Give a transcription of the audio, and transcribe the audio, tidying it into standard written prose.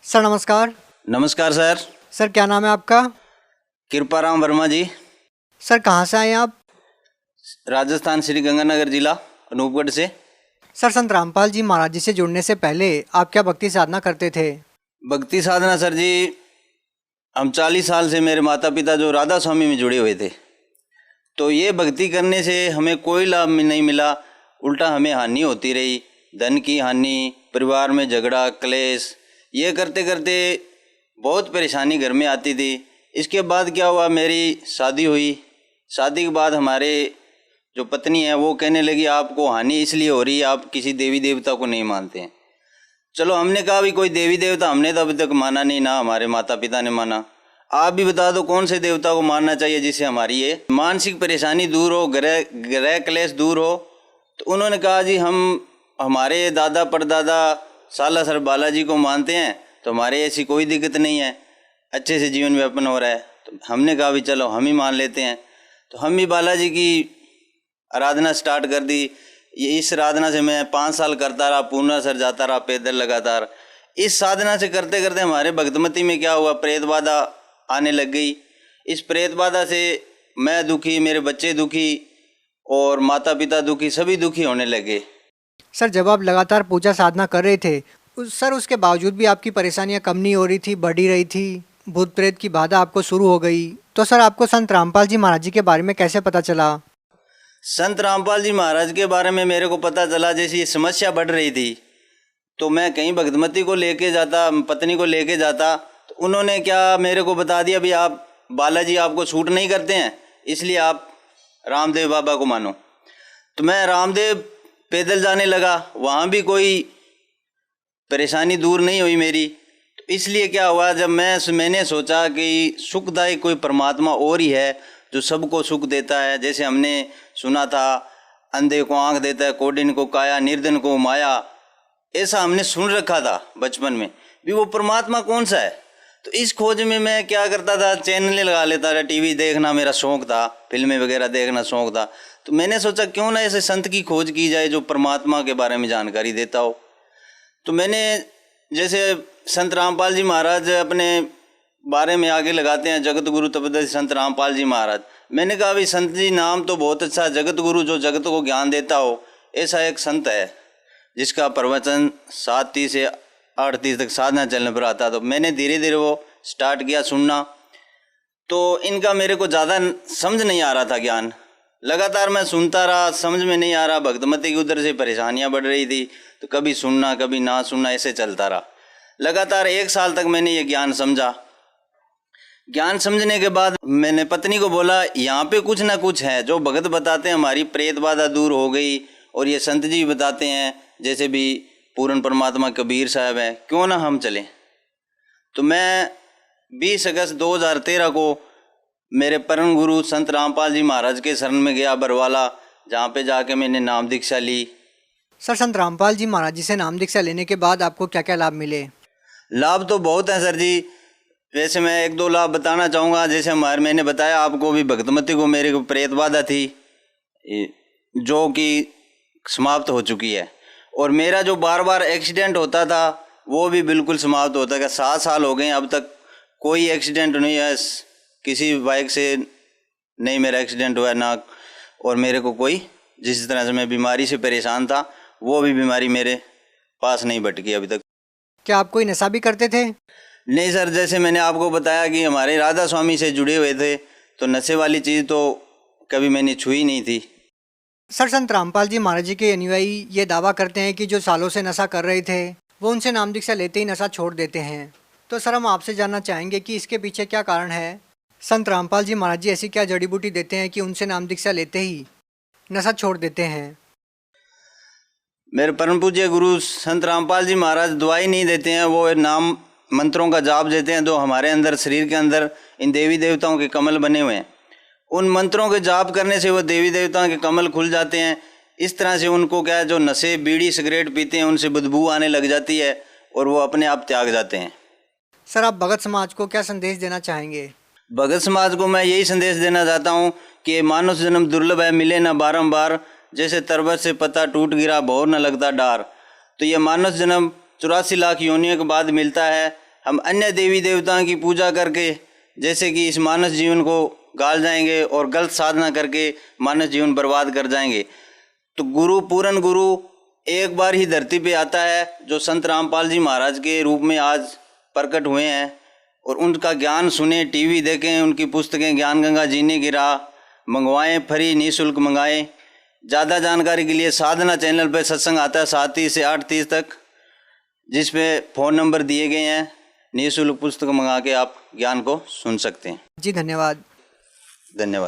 Sir नमस्कार। नमस्कार sir. Sir क्या नाम है आपका? कृपाराम वर्मा जी। सर कहाँ से आए हैं आप? राजस्थान, श्री गंगानगर जिला, अनूपगढ़ से। सर संत रामपाल जी महाराज जी से जुड़ने से पहले आप क्या भक्ति साधना करते थे? भक्ति साधना सर जी, हम 40 साल से मेरे माता पिता जो राधा स्वामी में जुड़े हुए थे, तो ये भक्ति करने से हमें कोई लाभ नहीं मिला, उल्टा हमें हानि होती रही। धन की हानि, परिवार में झगड़ा, क्लेश, ये करते करते बहुत परेशानी घर में आती थी। इसके बाद क्या हुआ, मेरी शादी हुई। शादी के बाद हमारे जो पत्नी है वो कहने लगी आपको हानि इसलिए हो रही है, आप किसी देवी देवता को नहीं मानते हैं। चलो हमने कहा भी कोई देवी देवता हमने तो अभी तक माना नहीं, ना हमारे माता पिता ने माना। आप भी बता दो कौन से देवता को मानना चाहिए जिससे हमारी ये मानसिक परेशानी दूर हो, ग्रह क्लेश दूर हो। तो उन्होंने कहा जी हम हमारे दादा परदादा सालासर बालाजी को मानते हैं, तो हमारे ऐसी कोई दिक्कत नहीं है, अच्छे से जीवन यापन हो रहा है। तो हमने कहा भी चलो हम ही मान लेते हैं। तो हम भी बालाजी की आराधना स्टार्ट कर दी। ये इस साधना से मैं 5 साल करता रहा, पूर्णा सर जाता रहा पैदल लगातार। इस साधना से करते करते हमारे भक्तमती में क्या हुआ, प्रेत बाधा आने लग गई। इस प्रेत बाधा से मैं दुखी, मेरे बच्चे दुखी और माता पिता दुखी, सभी दुखी होने लगे। सर जब आप लगातार पूजा साधना कर रहे थे सर उसके बावजूद भी आपकी परेशानियां कम नहीं हो रही थी, बढ़ ही रही थी, भूत प्रेत की बाधा आपको शुरू हो गई। तो सर आपको संत रामपाल जी महाराज जी के बारे में कैसे पता चला? संत रामपाल जी महाराज के बारे में मेरे को पता चला जैसे ये समस्या बढ़ रही थी, तो मैं कहीं भगतमती को लेके जाता, पत्नी को लेके जाता, तो उन्होंने क्या मेरे को बता दिया भी आप बालाजी आपको सूट नहीं करते हैं, इसलिए आप रामदेव बाबा को मानो। तो मैं रामदेव पैदल जाने लगा, वहाँ भी कोई परेशानी दूर नहीं हुई मेरी। तो इसलिए क्या हुआ, जब मैंने सोचा कि सुखदायक कोई परमात्मा और ही है जो सबको सुख देता है। जैसे हमने सुना था अंधे को आंख देता है, कोडिन को काया, निर्धन को माया, ऐसा हमने सुन रखा था बचपन में भी। वो परमात्मा कौन सा है? तो इस खोज में मैं क्या करता था, चैनल लगा लेता था, टीवी देखना मेरा शौक़ था, फिल्में वगैरह देखना शौक़ था। तो मैंने सोचा क्यों ना ऐसे संत की खोज की जाए जो परमात्मा के बारे में जानकारी देता हो। तो मैंने जैसे संत रामपाल जी महाराज अपने बारे में आगे लगाते हैं, जगत गुरु तपदर्शी संत रामपाल जी महाराज। मैंने कहा भाई संत जी नाम तो बहुत अच्छा, जगत गुरु जो जगत को ज्ञान देता हो, ऐसा एक संत है जिसका प्रवचन 7:30 से 8:30 तक साधना चलने पर आता। तो मैंने धीरे धीरे वो स्टार्ट किया सुनना। तो इनका मेरे को ज़्यादा समझ नहीं आ रहा था ज्ञान, लगातार मैं सुनता रहा, समझ में नहीं आ रहा। भक्तमती की उधर से परेशानियां बढ़ रही थी, तो कभी सुनना कभी ना सुनना, ऐसे चलता रहा। लगातार 1 साल तक मैंने ये ज्ञान समझा। ज्ञान समझने के बाद मैंने पत्नी को बोला यहाँ पे कुछ ना कुछ है, जो भगत बताते हैं हमारी प्रेत बाधा दूर हो गई, और ये संत जी बताते हैं जैसे भी पूर्ण परमात्मा कबीर साहब हैं, क्यों ना हम चलें। तो मैं 20 अगस्त 2013 को मेरे परम गुरु संत रामपाल जी महाराज के शरण में गया बरवाला, जहाँ पे जाके मैंने नाम दीक्षा ली। सर संत रामपाल जी महाराज जी से नाम दीक्षा लेने के बाद आपको क्या क्या लाभ मिले? लाभ तो बहुत हैं सर जी, वैसे मैं 1-2 लाभ बताना चाहूँगा। जैसे मैंने बताया आपको भी, भक्तमती को मेरे को प्रेत बाधा थी जो कि समाप्त हो चुकी है, और मेरा जो बार बार एक्सीडेंट होता था वो भी बिल्कुल समाप्त होता है। 7 साल हो गए अब तक कोई एक्सीडेंट नहीं है, किसी बाइक से नहीं मेरा एक्सीडेंट हुआ ना, और मेरे को कोई जिस तरह से मैं बीमारी से परेशान था वो भी बीमारी मेरे पास नहीं भटकी अभी तक। क्या आप कोई नशा भी करते थे? नहीं सर, जैसे मैंने आपको बताया कि हमारे राधा स्वामी से जुड़े हुए थे, तो नशे वाली चीज़ तो कभी मैंने छुई नहीं थी। सर संत रामपाल जी महाराज जी के अनुयायी ये दावा करते हैं कि जो सालों से नशा कर रहे थे वो उनसे नाम दीक्षा लेते ही नशा छोड़ देते हैं। तो सर हम आपसे जानना चाहेंगे कि इसके पीछे क्या कारण है? संत रामपाल जी महाराज जी ऐसी क्या जड़ी बूटी देते हैं कि उनसे नाम दीक्षा लेते ही नशा छोड़ देते हैं? मेरे परम पूज्य गुरु संत रामपाल जी महाराज दवाई नहीं देते हैं, वो नाम मंत्रों का जाप देते हैं। जो हमारे अंदर, शरीर के अंदर इन देवी देवताओं के कमल बने हुए हैं, उन मंत्रों के जाप करने से वो देवी देवताओं के कमल खुल जाते हैं। इस तरह से उनको क्या है, जो नशे बीड़ी सिगरेट पीते हैं उनसे बदबू आने लग जाती है और वो अपने आप त्याग जाते हैं। सर आप भगत समाज को क्या संदेश देना चाहेंगे? भगत समाज को मैं यही संदेश देना चाहता हूँ कि मानव जन्म दुर्लभ है, मिले न बारंबार, जैसे तरबत से पत्ता टूट गिरा भौर न लगता डार। तो ये मानव जन्म 84 लाख योनियों के बाद मिलता है। हम अन्य देवी देवताओं की पूजा करके जैसे कि इस मानव जीवन को गाल जाएंगे और गलत साधना करके मानव जीवन बर्बाद कर जाएंगे। तो गुरु, पूर्ण गुरु एक बार ही धरती पे आता है, जो संत रामपाल जी महाराज के रूप में आज प्रकट हुए हैं, और उनका ज्ञान सुने, टीवी देखें, उनकी पुस्तकें ज्ञान गंगा जीने की राह मंगवाएं, फ्री निःशुल्क मंगाएं। ज़्यादा जानकारी के लिए साधना चैनल पर सत्संग आता है 7:30 से 8:30 तक, जिस पे फ़ोन नंबर दिए गए हैं। निःशुल्क पुस्तक मंगा के आप ज्ञान को सुन सकते हैं। जी धन्यवाद। धन्यवाद।